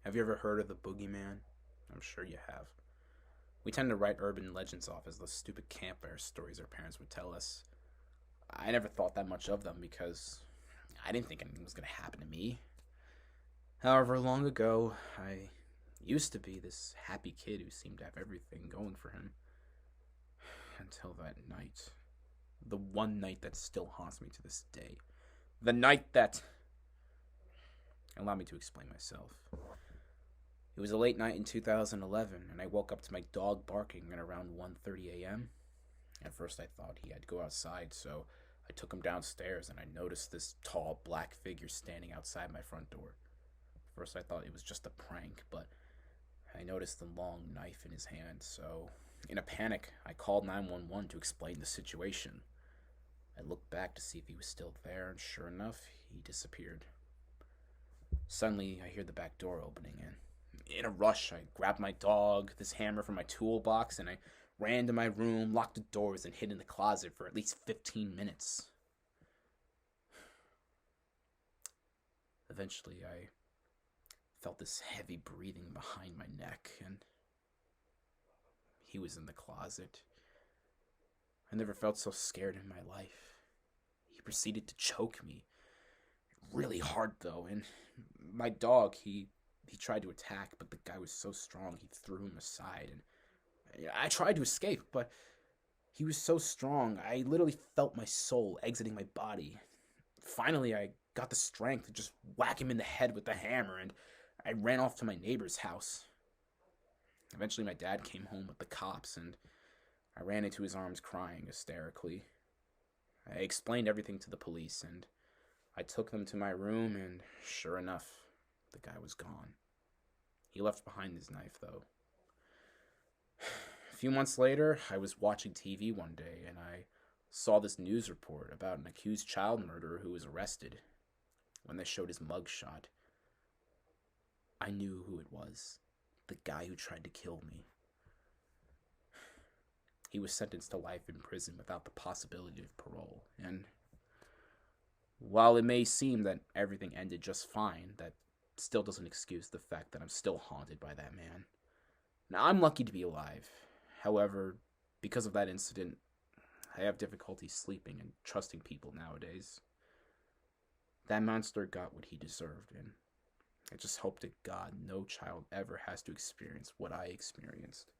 Have you ever heard of the boogeyman? I'm sure you have. We tend to write urban legends off as those stupid campfire stories our parents would tell us. I never thought that much of them because I didn't think anything was going to happen to me. However, long ago, I used to be this happy kid who seemed to have everything going for him. Until that night. The one night that still haunts me to this day. The night that. Allow me to explain myself. It was a late night in 2011, and I woke up to my dog barking at around 1:30 a.m. At first, I thought he had to go outside, so I took him downstairs, and I noticed this tall black figure standing outside my front door. First, I thought it was just a prank, but I noticed the long knife in his hand, so in a panic, I called 911 to explain the situation. I looked back to see if he was still there, and sure enough, he disappeared. Suddenly, I hear the back door opening, and in a rush, I grabbed my dog, this hammer from my toolbox, and I ran to my room, locked the doors, and hid in the closet for at least 15 minutes. Eventually, I felt this heavy breathing behind my neck, and he was in the closet. I never felt so scared in my life. He proceeded to choke me. Really hard, though, and my dog, he tried to attack, but the guy was so strong he threw him aside, and I tried to escape, but he was so strong, I literally felt my soul exiting my body. Finally, I got the strength to just whack him in the head with the hammer, and I ran off to my neighbor's house. Eventually, my dad came home with the cops, and I ran into his arms crying hysterically. I explained everything to the police, and I took them to my room, and sure enough, the guy was gone. He left behind his knife, though. A few months later, I was watching TV one day, and I saw this news report about an accused child murderer who was arrested. When they showed his mugshot, I knew who it was. The guy who tried to kill me. He was sentenced to life in prison without the possibility of parole, and while it may seem that everything ended just fine, that still doesn't excuse the fact that I'm still haunted by that man. Now, I'm lucky to be alive. However, because of that incident, I have difficulty sleeping and trusting people nowadays. That monster got what he deserved, and I just hope to God no child ever has to experience what I experienced.